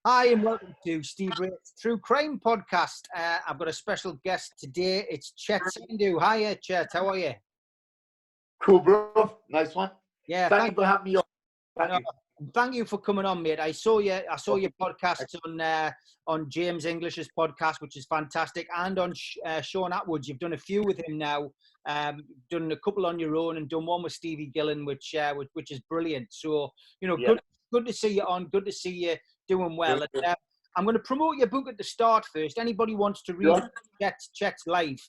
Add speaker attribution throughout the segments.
Speaker 1: Hi and welcome to Steve Wraith's True Crime Podcast. I've got a special guest today. It's Chet Sandhu. Hiya, Chet. How are you?
Speaker 2: Cool, bro. Nice one.
Speaker 1: Yeah,
Speaker 2: Thank you for having me on.
Speaker 1: Thank you for coming on, mate. I saw your podcasts on James English's podcast, which is fantastic, and on Sean Atwood's. You've done a few with him now. Done a couple on your own, and done one with Stevie Gillen, which is brilliant. So good to see you on. Good to see you doing well. And, I'm going to promote your book at the start first. Anybody wants to read Chet's life.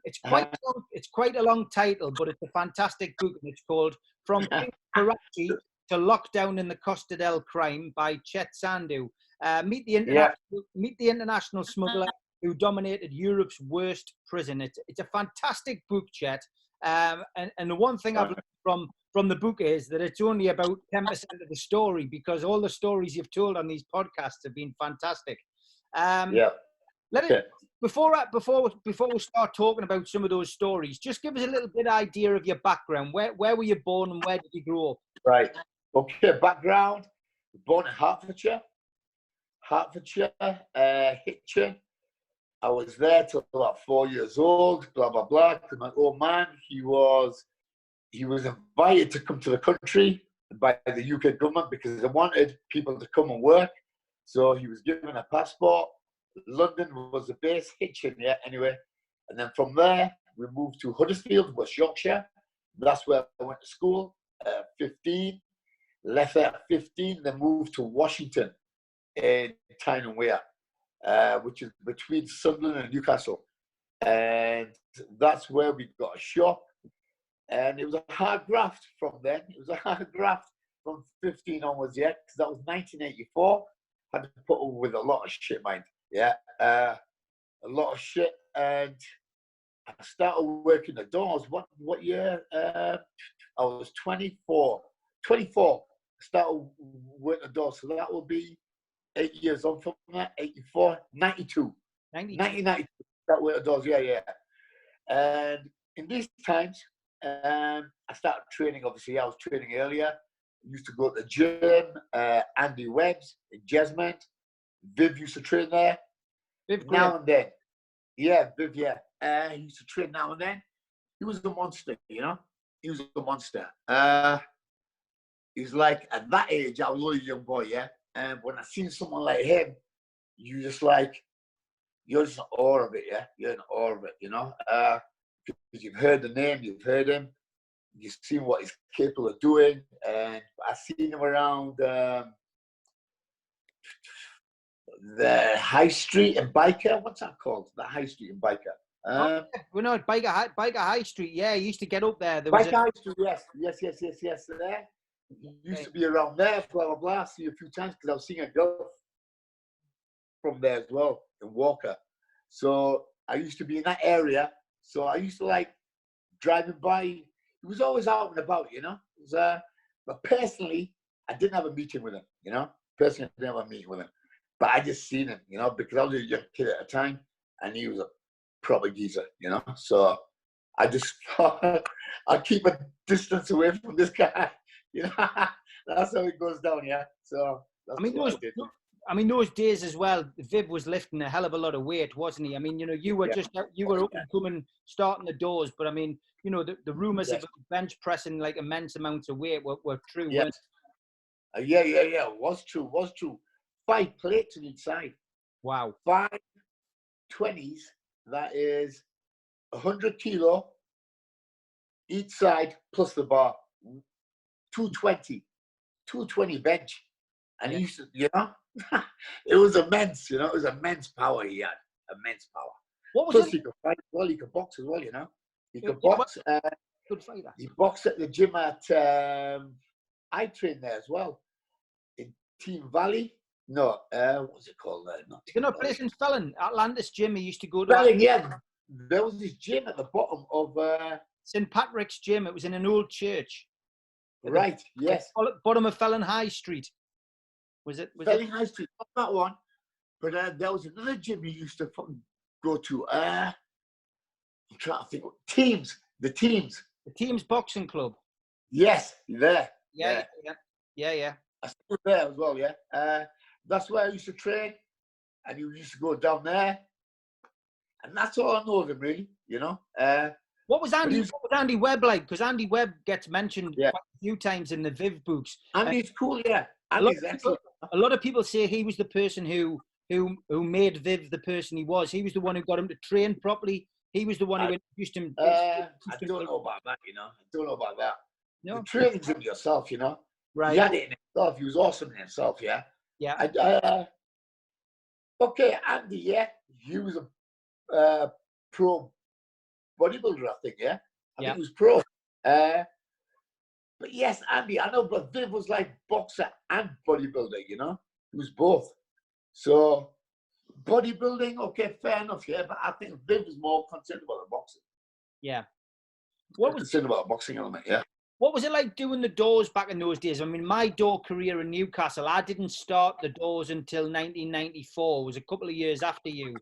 Speaker 1: It's quite a long title, but it's a fantastic book, and it's called From Karachi to Lockdown in the Costa del Crime by Chet Sandhu. Meet the international smuggler who dominated Europe's worst prison. It's a fantastic book, Chet. And the one thing I've learned from the book is that it's only about 10% of the story, because all the stories you've told on these podcasts have been fantastic. Before we start talking about some of those stories, just give us a little bit of idea of your background. Where were you born and where did you grow up?
Speaker 2: Right. Okay. Background: born in Hertfordshire, Hitchin. I was there till about 4 years old. Blah blah blah. Because my old man, he was invited to come to the country by the UK government because they wanted people to come and work. So he was given a passport. London was the base, Hitchin, anyway. And then from there, we moved to Huddersfield, West Yorkshire. That's where I went to school, 15. Left there at 15, then moved to Washington in Tyne and Wear, which is between Sunderland and Newcastle. And that's where we got a shop. And it was a hard graft from then. It was a hard graft from 15 onwards, because that was 1984. Had to put up with a lot of shit, mind. A lot of shit. And I started working the doors. What year? I was 24. I started working the doors. So that will be 8 years on from that. 84, 92. 1992. That worked the doors, And in these times, I started training. Obviously, I was training earlier. I used to go to the gym. Andy Webb's in Jesmond. Viv used to train there.
Speaker 1: Viv
Speaker 2: now
Speaker 1: Graham.
Speaker 2: And then. Yeah, Viv, he used to train now and then. He was a monster, He was a monster. He's like, at that age, I was a young boy, And when I seen someone like him, you're just in awe of it, You're in awe of it, because you've heard the name, you've heard him, you've seen what he's capable of doing. And I seen him around the High Street in Biker. What's that called? The High Street in Biker.
Speaker 1: We're not Biker High Street. Yeah, he used to get up there.
Speaker 2: Biker High Street, yes. There. He used to be around there, blah, blah, blah. See a few times because I was seeing a girl from there as well, in Walker. So I used to be in that area. So I used to like driving by. He was always out and about, But personally, I didn't have a meeting with him, Personally, I didn't have a meeting with him. But I just seen him, because I was a young kid at the time, and he was a proper geezer, So I just thought I'd keep a distance away from this guy, That's how it goes down, So
Speaker 1: those days as well, Viv was lifting a hell of a lot of weight, wasn't he? You were up and coming, starting the doors, but the rumours about bench pressing like immense amounts of weight were true.
Speaker 2: Yes. It was true. 5 plates on each side.
Speaker 1: Wow.
Speaker 2: 5 20s, that is 100 kilo each side plus the bar. 220 bench. And he used to, it was immense, it was immense power he had. Immense power. Plus he could fight as well, he could box as well, He could box.
Speaker 1: Good fighter.
Speaker 2: He boxed at the gym at, I trained there as well. In Team Valley. No, what's it called there?
Speaker 1: Not place in Felon, Atlantis gym. He used to go to.
Speaker 2: Felon, there was this gym at the bottom of
Speaker 1: St. Patrick's gym. It was in an old church.
Speaker 2: Right. Yes.
Speaker 1: Bottom of Felon High Street. Was it?
Speaker 2: Felon High Street, not that one. But there was another gym he used to fucking go to. I'm trying to think. The Teams
Speaker 1: Boxing Club.
Speaker 2: Yes, there.
Speaker 1: Yeah.
Speaker 2: I still there as well, That's where I used to train, and you used to go down there, and that's all I know of him really. You know.
Speaker 1: What was Andy Webb like? Because Andy Webb gets mentioned
Speaker 2: Yeah.
Speaker 1: quite a few times in the Viv books.
Speaker 2: Andy's cool, yeah. Andy's excellent.
Speaker 1: A lot of people say he was the person who made Viv the person he was. He was the one who got him to train properly. He was the one who introduced him.
Speaker 2: I don't know about that, you know. I don't know about that.
Speaker 1: No.
Speaker 2: The training's in yourself, you know.
Speaker 1: Right.
Speaker 2: He had it in himself. He was awesome in himself, yeah.
Speaker 1: Yeah.
Speaker 2: Okay, Andy, yeah. He was a pro bodybuilder, I think, yeah. I think he was pro. But yes, Andy, I know, but Viv was like boxer and bodybuilder, you know? He was both. So, bodybuilding, okay, fair enough, yeah, but I think Viv was more concerned about the boxing.
Speaker 1: Yeah.
Speaker 2: Concerned about the boxing element, yeah.
Speaker 1: What was it like doing the doors back in those days? I mean, my door career in Newcastle, I didn't start the doors until 1994. It was a couple of years after you.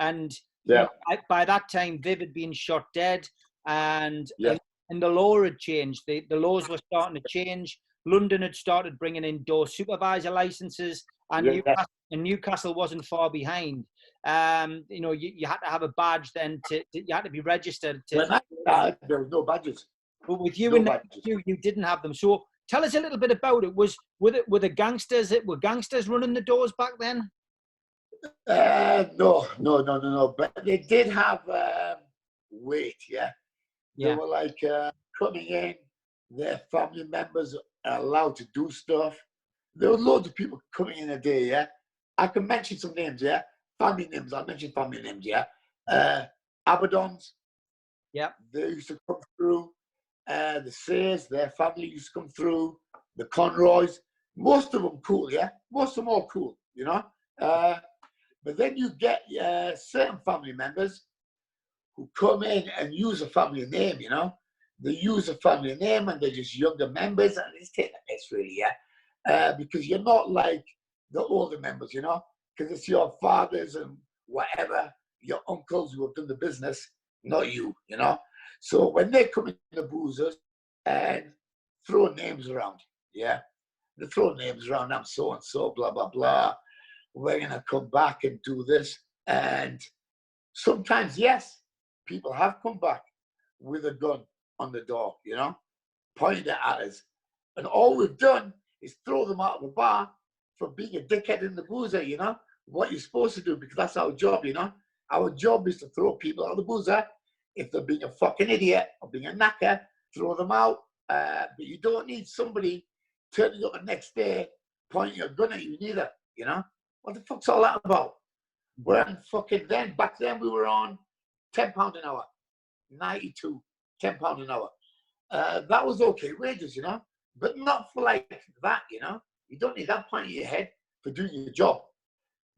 Speaker 1: And
Speaker 2: yeah,
Speaker 1: by that time, Viv had been shot dead, and the law had changed. The laws were starting to change. London had started bringing in door supervisor licenses, and Newcastle wasn't far behind. You know, you had to have a badge then. You had to be registered.
Speaker 2: There was no badges.
Speaker 1: But with you you didn't have them. So tell us a little bit about it. Were the gangsters? Were gangsters running the doors back then?
Speaker 2: No. But they did have weight, yeah. They were like coming in. Their family members are allowed to do stuff. There were loads of people coming in a day, yeah. I can mention some names, yeah. Family names. I'll mention family names, yeah. Abaddons.
Speaker 1: Yeah.
Speaker 2: They used to come through. The Sayers, their family used to come through. The Conroys. Most of them cool, yeah. Most of them all cool, you know. But then you get certain family members who come in and use a family name, you know. They use a family name and they're just younger members, and it's taking a piss, really, yeah. Because you're not like the older members, you know, because it's your fathers and whatever, your uncles who have done the business, not you, you know. So when they come in the boozers and throw names around, yeah, they throw names around, I'm so and so, blah, blah, blah. We're going to come back and do this. And sometimes, yes, people have come back with a gun on the door, you know, pointing it at us. And all we've done is throw them out of the bar for being a dickhead in the boozer, you know, what you're supposed to do, because that's our job, you know. Our job is to throw people out of the boozer. If they're being a fucking idiot or being a knacker, throw them out. But you don't need somebody turning up the next day pointing a gun at you neither, you know. What the fuck's all that about? We're on fucking back then we were on £10 an hour, 92, £10 an hour. That was okay wages, you know, but not for like that, you know. You don't need that point in your head for doing your job.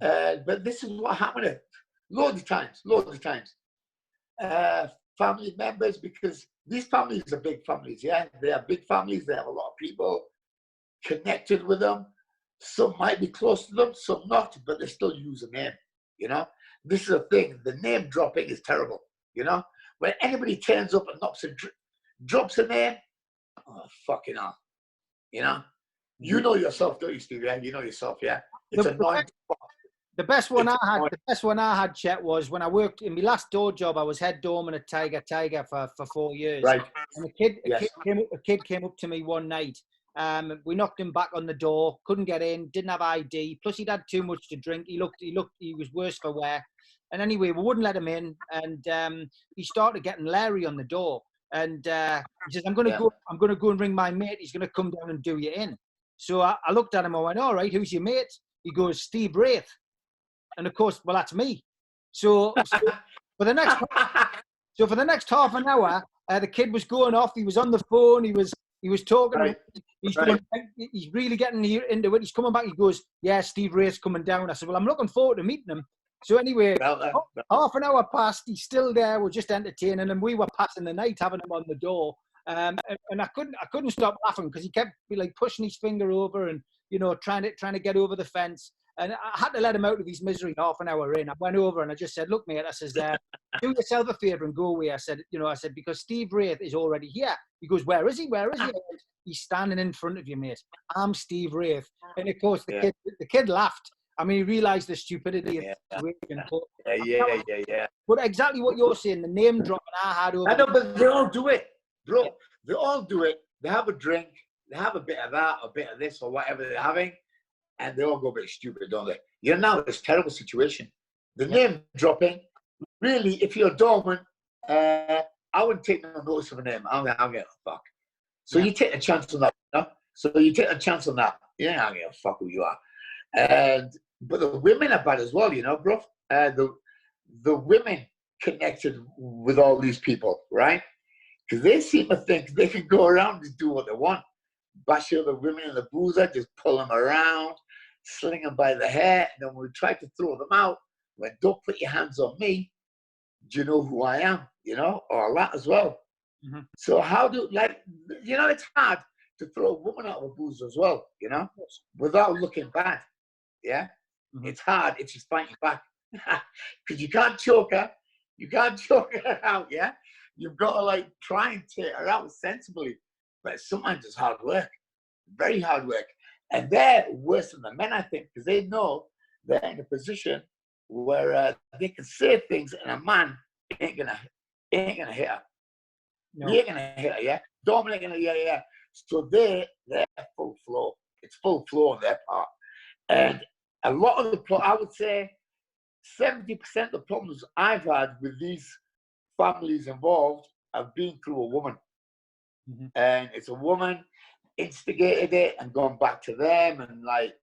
Speaker 2: But this is what happened loads of times. Family members, because these families are big families, yeah. They are big families, they have a lot of people connected with them. Some might be close to them, some not, but they still use a name, you know. This is a thing, the name dropping is terrible, you know. When anybody turns up and drops a name, oh, fucking hell, you know. You know yourself, don't you, Steve? Yeah, you know yourself, yeah. It's annoying.
Speaker 1: The best one I had, Chet, was when I worked in my last door job. I was head doorman at Tiger for 4 years.
Speaker 2: Right.
Speaker 1: And a kid came up to me one night. We knocked him back on the door, couldn't get in, didn't have ID. Plus he'd had too much to drink. He was worse for wear. And anyway, we wouldn't let him in. And he started getting Larry on the door. And he says, I'm going to go and ring my mate. He's going to come down and do you in. So I looked at him. I went, all right, who's your mate? He goes, Steve Wraith. And of course, well, that's me. So for the next half an hour, the kid was going off. He was on the phone. He was talking. Right. He's really getting into it. He's coming back. He goes, yeah, Steve Wraith's coming down. I said, well, I'm looking forward to meeting him. So anyway, half an hour passed. He's still there. We're just entertaining him. We were passing the night having him on the door. And I couldn't stop laughing because he kept like pushing his finger over and, you know, trying to get over the fence. And I had to let him out of his misery half an hour in. I went over and I just said, look, mate, I says, do yourself a favour and go away. I said, because Steve Wraith is already here. He goes, where is he? Where is he? He's standing in front of you, mate. I'm Steve Wraith. And of course, the kid laughed. I mean, he realised the stupidity of the situation. But exactly what you're saying, the name dropping I had over.
Speaker 2: I know, but they all do it, bro. Yeah. They all do it. They have a drink, they have a bit of that, a bit of this, or whatever they're having, and they all go a bit stupid, don't they? You're now in this terrible situation. The name dropping, really, if you're dormant, I wouldn't take no notice of a name. I'm gonna give a fuck. So you take a chance on that, you know? So you take a chance on that. Yeah, I don't give a fuck who you are. But the women are bad as well, you know, bro. The women connected with all these people, right? Because they seem to think they can go around and do what they want. Bash the women in the boozer, just pull them around, sling them by the hair, and then when we try to throw them out, when don't put your hands on me, do you know who I am? You know, or that as well. Mm-hmm. So how do, like, you know, it's hard to throw a woman out of a boozer as well, you know, without looking bad. Yeah. Mm-hmm. It's hard. It's just fighting back because you can't choke her. You can't choke her out. Yeah. You've got to like try and take her out sensibly. But sometimes it's hard work, very hard work. And they're worse than the men, I think, because they know they're in a position where they can say things and a man ain't gonna hit her. No. He ain't gonna hit her, yeah. Dominic gonna, yeah. So they're full flow. It's full flow on their part. And a lot of the, I would say 70% of the problems I've had with these families involved have been through a woman. Mm-hmm. And it's a woman instigated it and gone back to them and like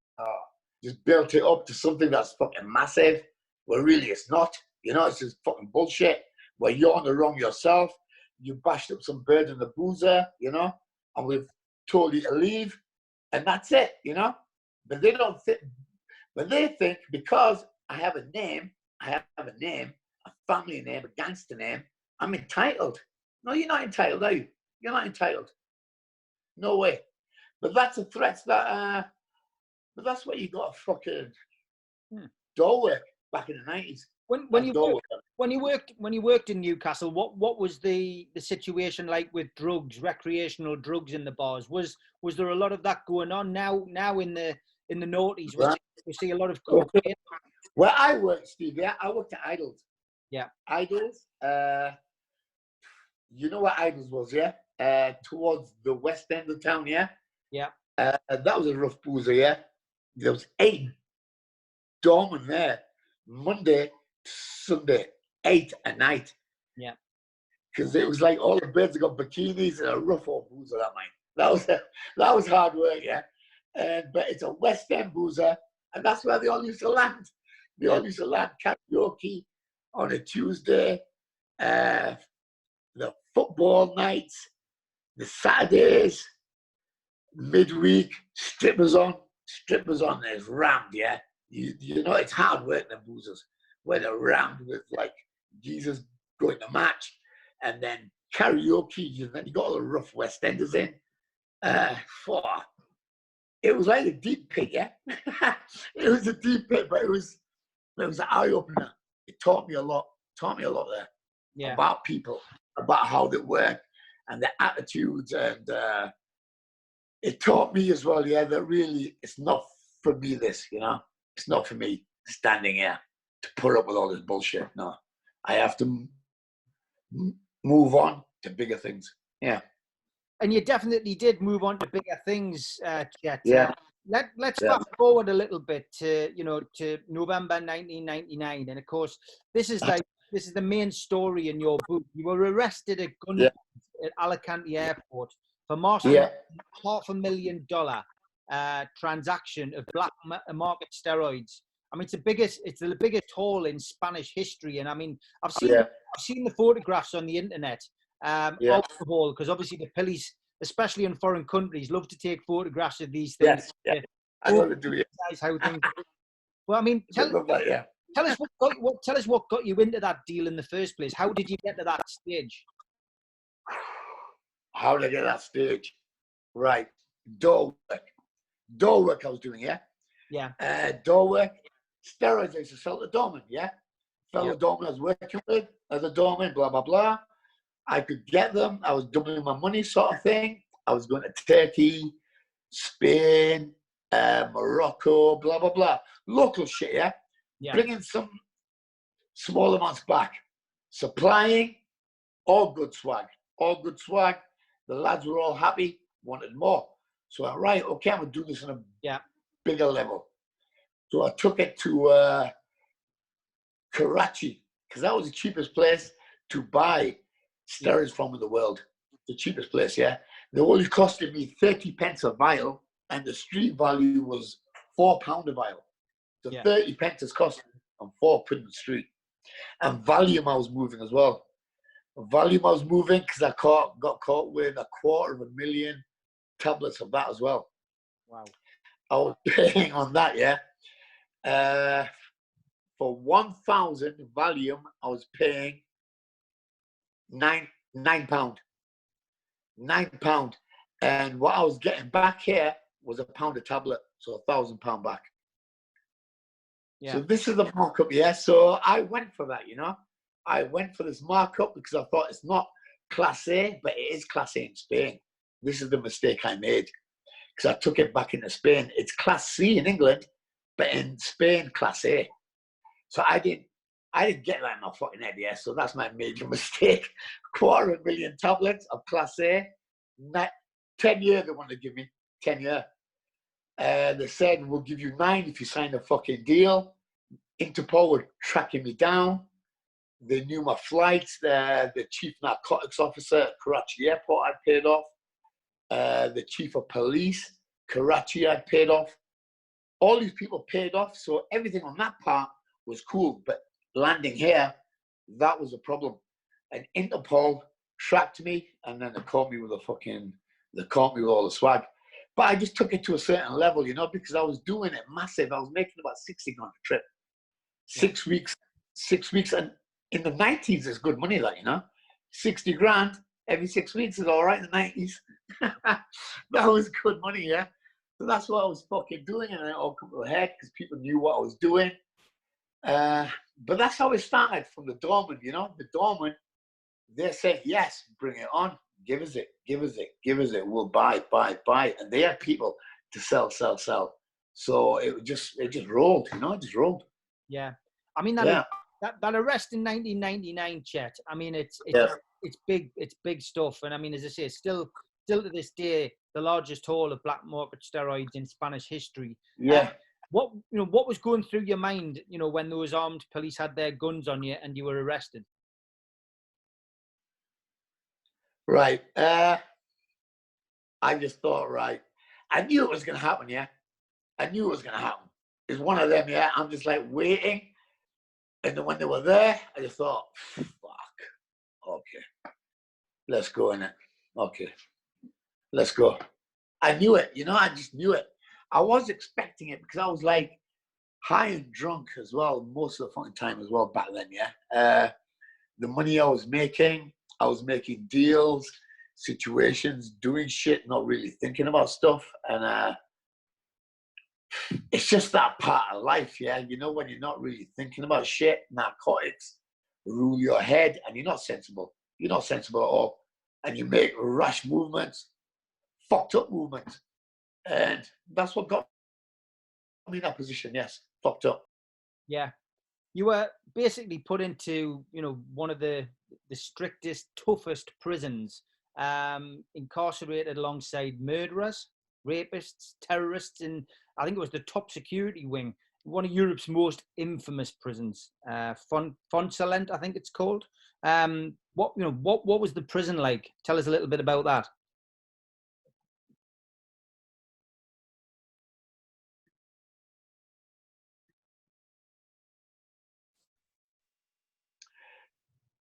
Speaker 2: just built it up to something that's fucking massive, where really it's not. You know, it's just fucking bullshit, where you're on the wrong yourself. You bashed up some bird in the boozer, you know, and we've told you to leave, and that's it, you know. But they don't think, but they think because I have a name, a family name, a gangster name, I'm entitled. No, you're not entitled, are you? You're not entitled. No way. But that's a threat that, but that's what you got to fucking door work back in the 90s.
Speaker 1: When you worked in Newcastle, what was the situation like with drugs, recreational drugs in the bars? Was there a lot of that going on now in the noughties? We see a lot of cocaine.
Speaker 2: Where I worked, Steve, I worked at Idols.
Speaker 1: Yeah.
Speaker 2: Idols. You know what Idols was, yeah? Towards the west end of town, yeah?
Speaker 1: Yeah.
Speaker 2: That was a rough boozer, yeah? There was 8 doormen there, Monday, Sunday, 8 at night.
Speaker 1: Yeah.
Speaker 2: Because it was like all the beds got bikinis and a rough old boozer that night. That was hard work, yeah? But it's a west end boozer, and that's where they all used to land. They all used to land karaoke on a Tuesday, the football nights, the Saturdays, midweek, strippers on, there's rammed, yeah? You know, it's hard work, the boozers, where they're rammed with, like, Jesus going to match, and then karaoke, and then you got all the rough West Enders in. It was like a deep pit, yeah? It was a deep pit, but it was an eye-opener. It taught me a lot there. Yeah. About people, about how they work, and their attitudes, and it taught me as well, yeah, that really it's not for me, this, you know? It's not for me standing here to put up with all this bullshit. No, I have to move on to bigger things. Yeah.
Speaker 1: And you definitely did move on to bigger things, Chet.
Speaker 2: Yeah.
Speaker 1: Let's fast forward a little bit to November 1999, and of course this is the main story in your book. You were arrested at gunpoint at Alicante Airport for marshalling $500,000 transaction of black market steroids. I mean, it's the biggest haul in Spanish history, and I mean, I've seen the photographs on the internet. Alcohol, because obviously the police, especially in foreign countries, love to take photographs of these things.
Speaker 2: Yes, I know they do. Yeah.
Speaker 1: How things. Well, I mean, tell us what got you into that deal in the first place. How did you get to that stage?
Speaker 2: How did I get to that stage? Right, door work I was doing. Yeah,
Speaker 1: Yeah.
Speaker 2: Door work. Steroids I used to sell to doorman, yeah? Fellow
Speaker 1: Yep.
Speaker 2: doorman I was working with as a doorman, blah, blah, blah. I could get them. I was doubling my money sort of thing. I was going to Turkey, Spain, Morocco, blah, blah, blah. Local shit, yeah?
Speaker 1: Yeah.
Speaker 2: Bringing some small amounts back. Supplying, all good swag. All good swag. The lads were all happy, wanted more. So I'm right, okay, I'm going to do this on a bigger level. So I took it to Karachi, because that was the cheapest place to buy steroids from in the world. The cheapest place, yeah. They only costed me 30 pence a vial, and the street value was £4 a vial. So 30 pence is costing on £4 in the street. And volume I was moving as well. Volume I was moving because I got caught with 250,000 tablets of that as well.
Speaker 1: Wow. I
Speaker 2: was paying on that, yeah. For 1,000 volume, I was paying £9. £9. And what I was getting back here was £1 a tablet, so £1,000 back. Yeah. So this is the markup, yeah. So I went for that, you know. I went for this markup because I thought it's not Class A, but it is Class A in Spain. This is the mistake I made because I took it back into Spain. It's Class C in England, but in Spain, Class A. So I didn't get that in my fucking head, yeah. So that's my major mistake. 250,000 tablets of Class A. 10 years they wanted to give me, 10 years. They said, we'll give you 9 if you sign a fucking deal. Interpol were tracking me down. They knew my flights. The chief narcotics officer at Karachi airport I'd paid off. The chief of police, Karachi, I'd paid off. All these people paid off. So everything on that part was cool. But landing here, that was a problem. And Interpol tracked me, and then they caught me with all the swag. But I just took it to a certain level, you know, because I was doing it massive. I was making about 60 grand a trip. 6 weeks. And in the 90s, there's good money, that, you know. 60 grand every 6 weeks is all right in the 90s. That was good money, yeah. So that's what I was fucking doing, and it all come to a head because people knew what I was doing. But that's how it started, from the doorman, you know. The doorman, they said, yes, bring it on. Give us it. We'll buy. And they had people to sell. So it just rolled, you know, it just rolled.
Speaker 1: Yeah. I mean, that arrest in 1999, Chet, I mean, it's big stuff. And I mean, as I say, still to this day, the largest haul of black market steroids in Spanish history.
Speaker 2: Yeah.
Speaker 1: What was going through your mind, you know, when those armed police had their guns on you and you were arrested?
Speaker 2: Right. I just thought, right. I knew it was going to happen, yeah. I knew it was going to happen. It's one of them, yeah. I'm just like waiting. And then when they were there, I just thought, fuck. Okay. Let's go in it. Okay. Let's go. I knew it, you know, I just knew it. I was expecting it because I was like high and drunk as well, most of the fucking time as well back then, yeah. The money I was making deals, situations, doing shit, not really thinking about stuff. And it's just that part of life, yeah. You know, when you're not really thinking about shit, narcotics rule your head and you're not sensible. You're not sensible at all. And you make rash movements, fucked up movements. And that's what got me in that position, yes. Fucked up.
Speaker 1: Yeah. You were basically put into, you know, one of the strictest, toughest prisons, incarcerated alongside murderers, rapists, terrorists, in, I think it was the top security wing, one of Europe's most infamous prisons, Fonsalent, I think it's called. What was the prison like? Tell us a little bit about that.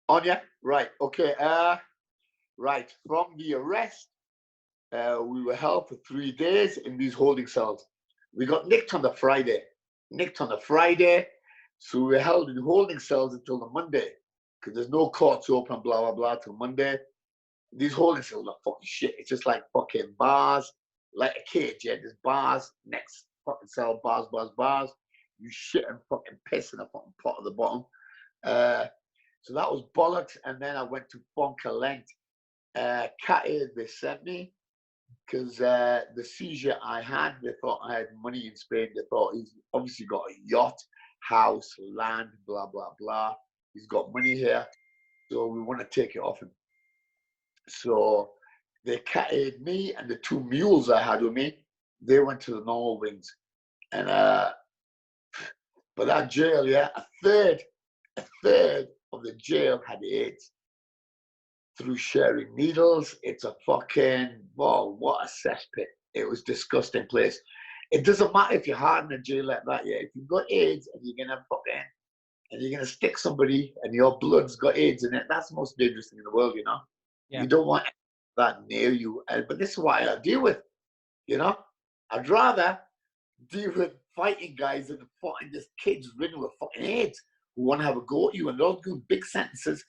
Speaker 2: On ya? Right. Okay. Right. From the arrest, we were held for 3 days in these holding cells. We got nicked on the Friday. So we were held in holding cells until the Monday, because there's no courts open, blah, blah, blah, till Monday. These holding cells are fucking shit. It's just like fucking bars, like a cage, yeah. There's bars next fucking cell, bars, bars, bars. You shit and fucking piss in a fucking pot at the bottom. So that was bollocks. And then I went to Fonkalent. Cat aid they sent me because the seizure I had, they thought I had money in Spain. They thought he's obviously got a yacht, house, land, blah, blah, blah. He's got money here. So we want to take it off him. So they catted me and the 2 mules I had with me, they went to the normal wings. And but that jail, yeah, a third of the jail had AIDS through sharing needles. It's a fucking, wow, what a cesspit. It was a disgusting place. It doesn't matter if you're hard in a jail like that, yeah. If you've got AIDS and you're gonna fucking, and you're gonna stick somebody and your blood's got AIDS in it, that's the most dangerous thing in the world, you know? Yeah. You don't want that near you. But this is what I deal with, you know? I'd rather deal with fighting guys than fighting just kids ridden with fucking AIDS who want to have a go at you, and they're all doing big sentences,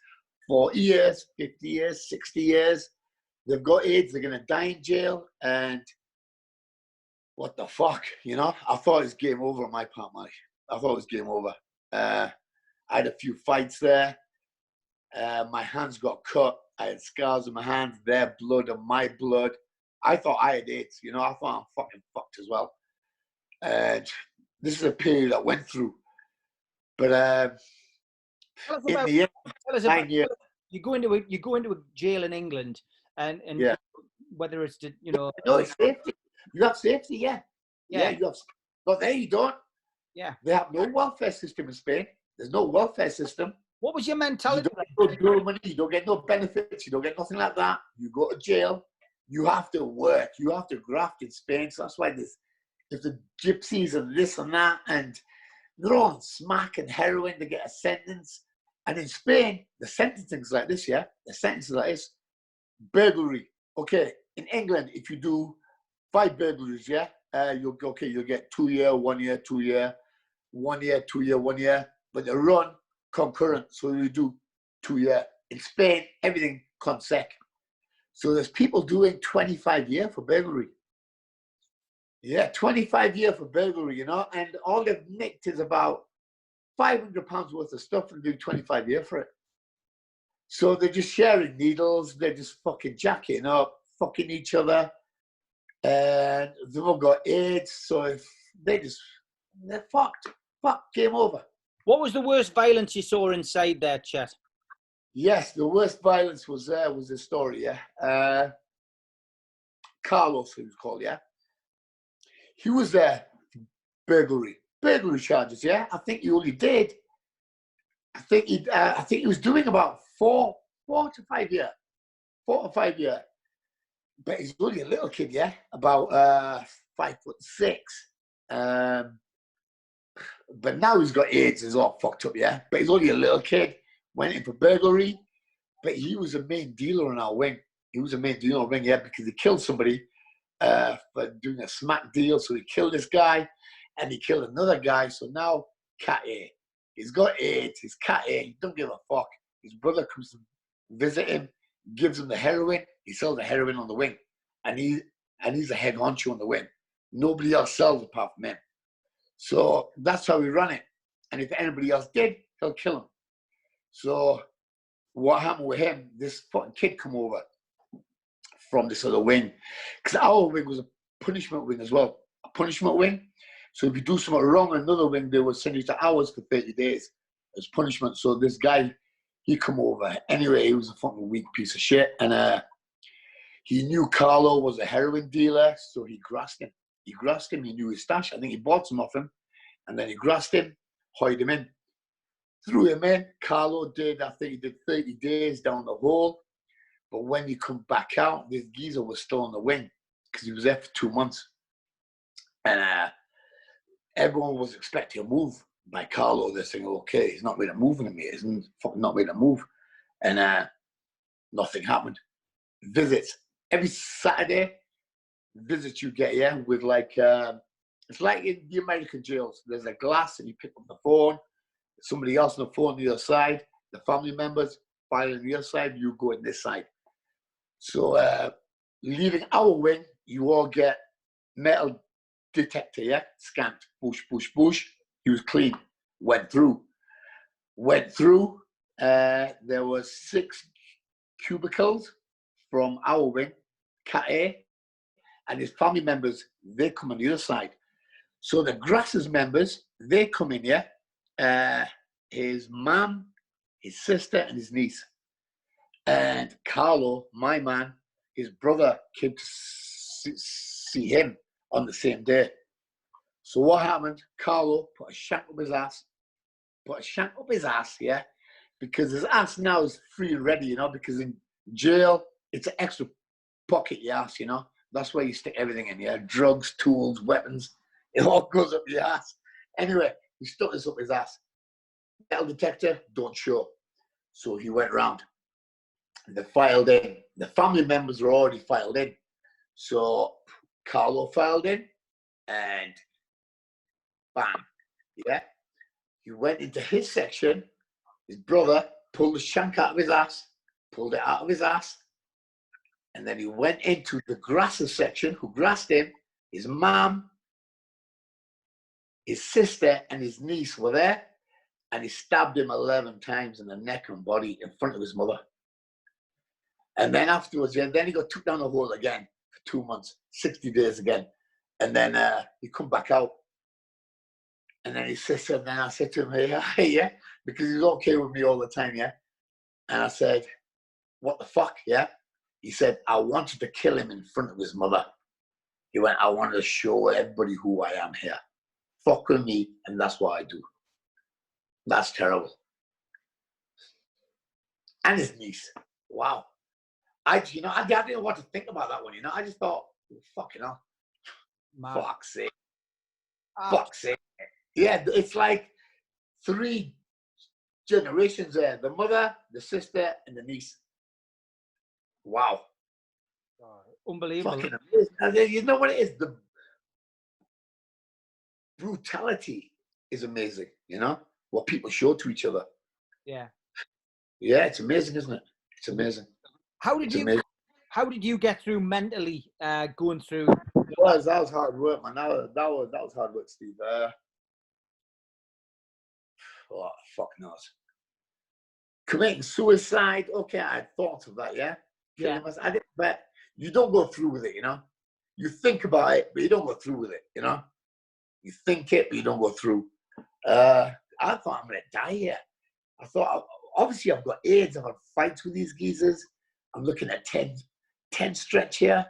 Speaker 2: 40 years, 50 years, 60 years. They've got AIDS, they're going to die in jail, and what the fuck, you know? I thought it was game over on my part, Mike. I thought it was game over. I had a few fights there. My hands got cut. I had scars on my hands, their blood and my blood. I thought I had AIDS, you know? I thought I'm fucking fucked as well. And this is a period I went through. But in the end,
Speaker 1: you go into a jail in England, and
Speaker 2: yeah.
Speaker 1: Whether it's to, you know,
Speaker 2: no, it's safety. You have safety, yeah. You have. But there you don't.
Speaker 1: Yeah.
Speaker 2: They have no welfare system in Spain. There's no welfare system.
Speaker 1: What was your mentality?
Speaker 2: You don't get no money. You don't get no benefits. You don't get nothing like that. You go to jail. You have to work. You have to graft in Spain. So that's why there's the gypsies and this and that, and they're all on smack and heroin to get a sentence. And in Spain, the sentencing's like this, yeah? The sentence is like this. Burglary. Okay, in England, if you do 5 burglaries, yeah, you'll get 2 year, 1 year, 2 year, 1 year, 2 year, 1 year. But they run concurrent, so you do 2 year. In Spain, everything consec. So there's people doing 25 year for burglary. Yeah, 25 year for burglary, you know, and all they've nicked is about £500 worth of stuff and doing 25 year for it. So they're just sharing needles, they're just fucking jacking up, fucking each other, and they've all got AIDS, so if they're fucked. Fuck, game over.
Speaker 1: What was the worst violence you saw inside there, Chet?
Speaker 2: Yes, the worst violence was the story, yeah. Carlos, he was called, yeah. He was there, burglary charges, yeah. I think he only did. I think he was doing about 4 to 5 year, 4 or 5 year. But he's only a little kid, yeah, about 5'6". But now he's got AIDS, he's all fucked up, yeah. But he's only a little kid, went in for burglary, but he was a main dealer in our wing. He was a main dealer in our wing, yeah, because he killed somebody for doing a smack deal. So he killed this guy, and he killed another guy. So now, Cat A. He's got AIDS, he's Cat A, he don't give a fuck. His brother comes to visit him, gives him the heroin, he sells the heroin on the wing. And he's a head honcho on the wing. Nobody else sells apart from him. So that's how we run it. And if anybody else did, he'll kill him. So what happened with him, this fucking kid come over from this other wing. Because our wing was a punishment wing as well. A punishment wing. So if you do something wrong in another wing, they would send you to ours for 30 days as punishment. So this guy, he come over. Anyway, he was a fucking weak piece of shit. And he knew Carlo was a heroin dealer, so he grassed him. He knew his stash. I think he bought some off him. And then he grassed him, hired him in, threw him in. Carlo did, I think he did 30 days down the hole. But when he come back out, this geezer was still on the wing because he was there for 2 months. And everyone was expecting a move by Carlo. They're saying, okay, he's not made a move in me. He's fucking not made a move. And nothing happened. Visits. Every Saturday, visits you get, yeah, with like, it's like in the American jails. There's a glass and you pick up the phone. Somebody else on the phone on the other side. The family members file on the other side. You go on this side. So leaving our wing, you all get metal detector, yeah, scanned, push. He was clean. Went through. There was 6 cubicles from our wing, Cat A, and his family members, they come on the other side. So the Grasses members, they come in, yeah. His mum, his sister, and his niece. And Carlo, my man, his brother came to see him on the same day. So what happened? Carlo put a shank up his ass, yeah, because his ass now is free and ready, you know, because in jail, it's an extra pocket your ass, you know. That's where you stick everything in, yeah, drugs, tools, weapons. It all goes up your ass. Anyway, he stuck this up his ass. Metal detector, don't show. So he went around. They filed in. The family members were already filed in. So Carlo filed in and bam, yeah. He went into his section. His brother pulled the shank out of his ass, and then he went into the Grasses section, who grassed him. His mom, his sister, and his niece were there, and he stabbed him 11 times in the neck and body in front of his mother. And then afterwards, yeah, then he got took down the hole again for 2 months, 60 days again. And then he come back out. And then his sister, and then I said to him, hey, yeah, because he's okay with me all the time, yeah. And I said, what the fuck, yeah? He said, I wanted to kill him in front of his mother. He went, I wanted to show everybody who I am here. Fuck with me, and that's what I do. That's terrible. And his niece. Wow. I didn't know what to think about that one, you know. I just thought, fucking hell. Fuck's sake. Fuck's sake. Yeah, it's like 3 generations there. The mother, the sister, and the niece. Wow.
Speaker 1: Unbelievable.
Speaker 2: Fucking amazing. And then, you know what it is? The brutality is amazing, you know? What people show to each other.
Speaker 1: Yeah.
Speaker 2: Yeah, it's amazing, isn't it? It's amazing.
Speaker 1: How did you get through mentally going through?
Speaker 2: That was hard work, man. That was hard work, Steve. Fuck knows. Committing suicide. Okay, I had thoughts of that. Yeah. Killing myself. I didn't, but you don't go through with it. You know. You think about it, but you don't go through with it. You know. You think it, but you don't go through. I thought I'm gonna die here. I thought, obviously, I've got AIDS. I've had fights with these geezers. I'm looking at 10 stretch here.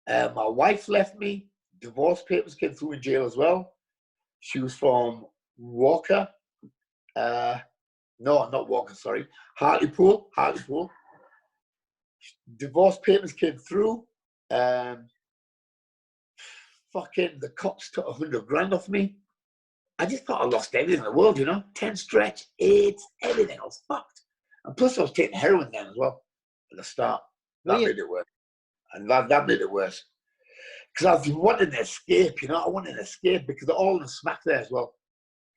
Speaker 2: My wife left me. Divorce papers came through in jail as well. She was from Walker. No, not Walker, sorry. Hartlepool. Divorce papers came through. Fucking the cops took 100 grand off me. I just thought I lost everything in the world, you know? 10 stretch, AIDS, everything. I was fucked. And plus I was taking heroin then as well at the start. That made it worse. And that made it worse. Because I was wanting to escape, you know? I wanted to escape because they're all in the smack there as well.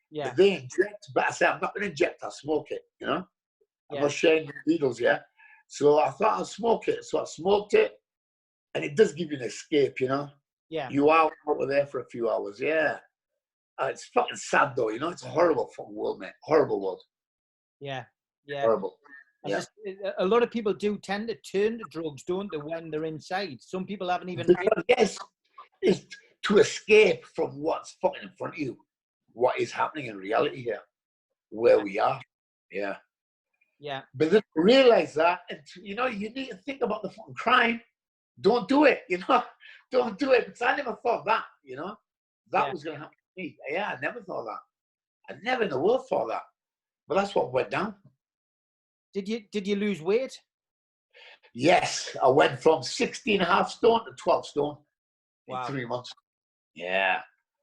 Speaker 2: Yeah. They inject, but I said, I'm not going to inject, I'll smoke it, you know? I'm not sharing needles, yeah? So I thought I'll smoke it. So I smoked it, and it does give you an escape, you know?
Speaker 1: Yeah.
Speaker 2: You are over there for a few hours, yeah. It's fucking sad, though, you know? It's a horrible fucking world, man. Horrible world.
Speaker 1: Yeah.
Speaker 2: Horrible. Yeah.
Speaker 1: A lot of people do tend to turn to drugs, don't they, when they're inside? Some people haven't even...
Speaker 2: Yes, it's to escape from what's fucking in front of you. What is happening in reality here, where we are. Yeah.
Speaker 1: Yeah.
Speaker 2: But then realize that, and you know, you need to think about the fucking crime. Don't do it, you know? Don't do it. Because I never thought that, you know? That was going to happen to me. Yeah, I never thought that. I never in the world thought that. But that's what went down.
Speaker 1: Did you lose weight?
Speaker 2: Yes. I went from 16.5 stone to 12 stone in 3 months. Yeah.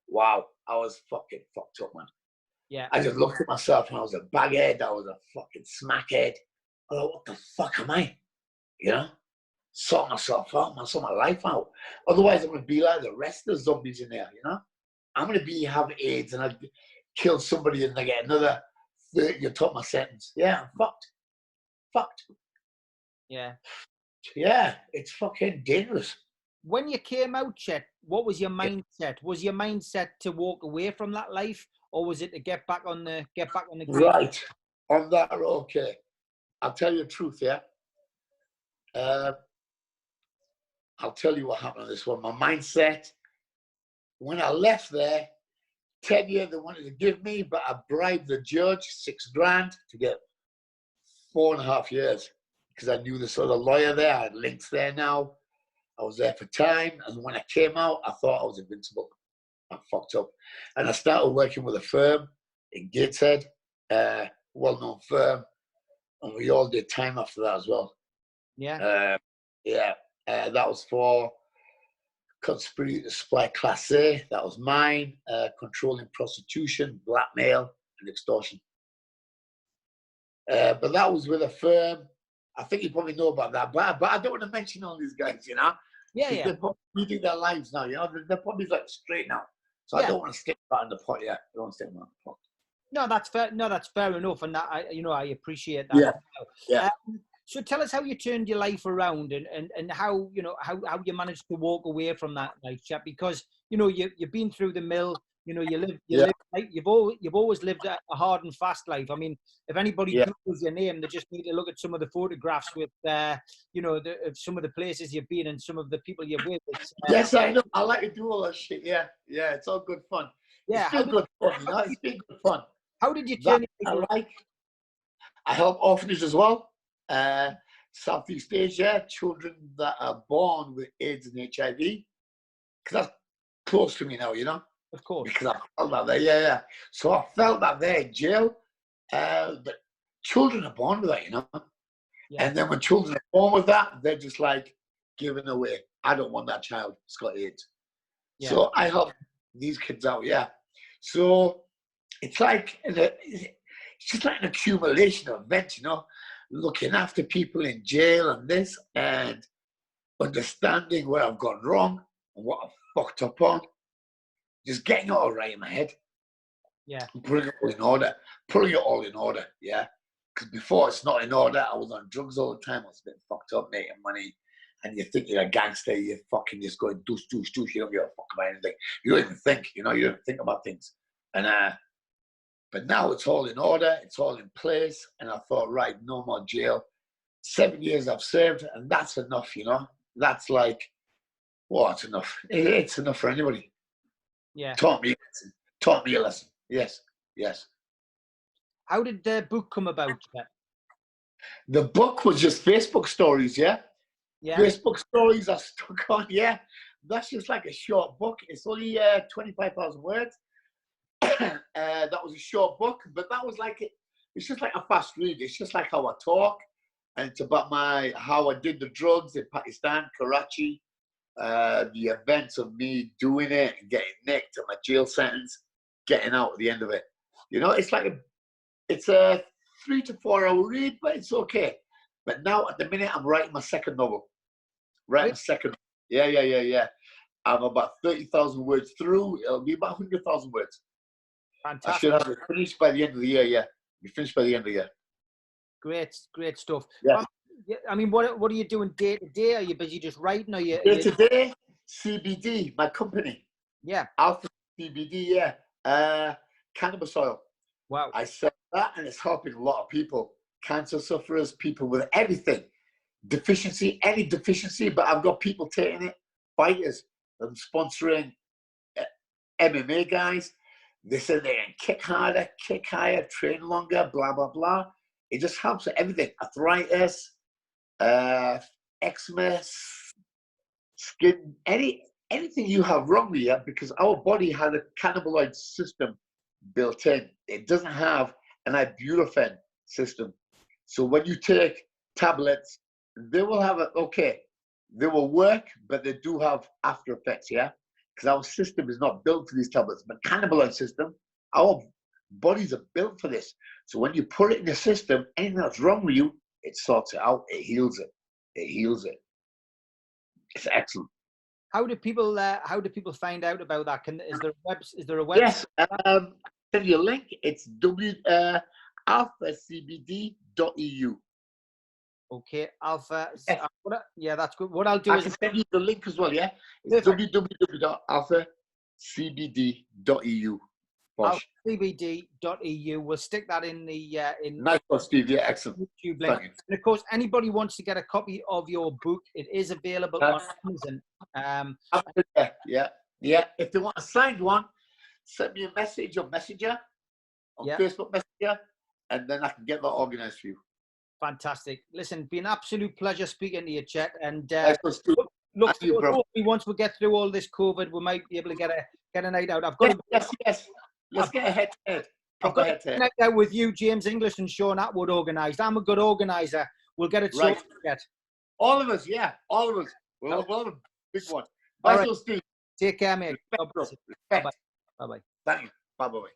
Speaker 2: Wow. I was fucking fucked up, man.
Speaker 1: Yeah.
Speaker 2: I just looked at myself and I was a baghead. I was a fucking smackhead. I thought, what the fuck am I? You know? Sort myself out, man. Sort my life out. Otherwise, I'm going to be like the rest of the zombies in there, you know? I'm going to have AIDS and I kill somebody and I get another 30 on top of my sentence. Yeah, I'm fucked. Fucked.
Speaker 1: Yeah.
Speaker 2: Yeah, it's fucking dangerous.
Speaker 1: when you came out, Chet, what was your mindset? Was your mindset to walk away from that life, or was it to get back on the grid?
Speaker 2: Right. On that, okay. I'll tell you the truth, yeah. I'll tell you what happened on this one. My mindset, when I left there, 10 years they wanted to give me, but I bribed the judge $6,000 to get 4.5 years because I knew this other lawyer there. I had links there now. I was there for time. And when I came out, I thought I was invincible. I fucked up. And I started working with a firm in Gateshead, well-known firm. And we all did time after that as well.
Speaker 1: Yeah.
Speaker 2: That was for conspiracy to supply Class A. That was mine. Controlling prostitution, blackmail, and extortion. But that was with a firm. I think you probably know about that. But I don't want to mention all these guys, you know.
Speaker 1: Yeah.
Speaker 2: They're probably leading their lives now, you know. They're probably like straight now. So I don't want to stick that in the pot. Yeah, I don't want to stick that in the pot.
Speaker 1: No, that's fair. No, that's fair enough, and that I appreciate that.
Speaker 2: Yeah.
Speaker 1: So tell us how you turned your life around, and how how you managed to walk away from that life, Chet, because you've been through the mill. You've always lived a hard and fast life. I mean, if anybody Googles your name, they just need to look at some of the photographs with of some of the places you've been and some of the people you're with.
Speaker 2: Yes, I know. I like to do all that shit. Yeah, it's all good fun.
Speaker 1: Yeah,
Speaker 2: it's been good fun. It's been good fun.
Speaker 1: How did you turn it around?
Speaker 2: I help orphanages as well. Southeast Asia, children that are born with AIDS and HIV, because that's close to me now, you know.
Speaker 1: Of course.
Speaker 2: Because I felt that there, yeah. So I felt that there in jail. But children are born with that, you know. Yeah. And then when children are born with that, they're just like giving away. I don't want that child. It's got AIDS. Yeah. So I help these kids out, yeah. So it's like it's just like an accumulation of events, you know, looking after people in jail and this, and understanding where I've gone wrong and what I've fucked up on. Just getting it all right in my head.
Speaker 1: Yeah.
Speaker 2: Putting it all in order, yeah. Because before it's not in order, I was on drugs all the time. I was a bit fucked up, making money. And you think you're a gangster, you fucking just go douche. You don't give a fuck about anything. You don't even think, you don't think about things. And but now it's all in order, it's all in place. And I thought, right, no more jail. 7 years I've served, and that's enough, you know. That's like, it's enough. It's enough for anybody.
Speaker 1: Yeah.
Speaker 2: Taught me a lesson. Yes.
Speaker 1: How did the book come about?
Speaker 2: The book was just Facebook stories, yeah? Facebook stories are stuck on, yeah. That's just like a short book. It's only 25,000 words. That was a short book, but that was like it's just like a fast read. It's just like how I talk, and it's about how I did the drugs in Pakistan, Karachi, the events of me doing it and getting nicked and my jail sentence, getting out at the end of it. You know, it's a 3 to 4 hour read, but it's okay. But now at the minute I'm writing my second novel. Yeah. I'm about 30,000 words through. It'll be about 100,000 words.
Speaker 1: Fantastic.
Speaker 2: I should have it finished by the end of the year, yeah. Be finished by the end of the year.
Speaker 1: Great stuff.
Speaker 2: Yeah.
Speaker 1: I mean, what are you doing day to day? Are you busy just writing? Or
Speaker 2: day to day, CBD, my company.
Speaker 1: Yeah.
Speaker 2: Alpha CBD, yeah. Cannabis oil.
Speaker 1: Wow.
Speaker 2: I sell that, and it's helping a lot of people. Cancer sufferers, people with everything. Any deficiency, but I've got people taking it. Fighters. I'm sponsoring MMA guys. They say they can kick harder, kick higher, train longer, blah, blah, blah. It just helps with everything. Arthritis, eczema, skin, anything you have wrong with you, because our body has a cannabinoid system built in. It doesn't have an ibuprofen system. So when you take tablets, they will have they will work, but they do have after effects, yeah? Because our system is not built for these tablets. But cannabinoid system, our bodies are built for this. So when you put it in the system, anything that's wrong with you, it sorts it out, it heals it. It's excellent.
Speaker 1: How do people find out about that? Is there a website?
Speaker 2: Yes, send you a link. It's alphacbd.eu.
Speaker 1: Okay, Alpha.
Speaker 2: Yes.
Speaker 1: Yeah, that's good. What I'll do
Speaker 2: I
Speaker 1: is
Speaker 2: can send you the link as well, yeah? It's www.alphacbd.eu.
Speaker 1: cbd.eu. We'll stick that in the
Speaker 2: Nice one, Steve. Yeah, excellent.
Speaker 1: YouTube link.
Speaker 2: Thank you.
Speaker 1: And of course, anybody wants to get a copy of your book, it is available on Amazon.
Speaker 2: Yeah. If they want a signed one, send me a message on Messenger, on Facebook Messenger, and then I can get that organized for you.
Speaker 1: Fantastic. Listen, it's been an absolute pleasure speaking to you, Chet. And look, hopefully once we get through all this COVID, we might be able to get a night out. I've got
Speaker 2: yes. Let's get a head-to-head.
Speaker 1: I've got a night out with you, James English and Sean Atwood organised. I'm a good organiser. We'll get it sorted.
Speaker 2: All of us, yeah. All of us. We'll have a big one.
Speaker 1: All
Speaker 2: right. Steve.
Speaker 1: Take care, mate. Bye-bye.
Speaker 2: Bye-bye.
Speaker 1: Bye-bye.
Speaker 2: Thank you. Bye-bye.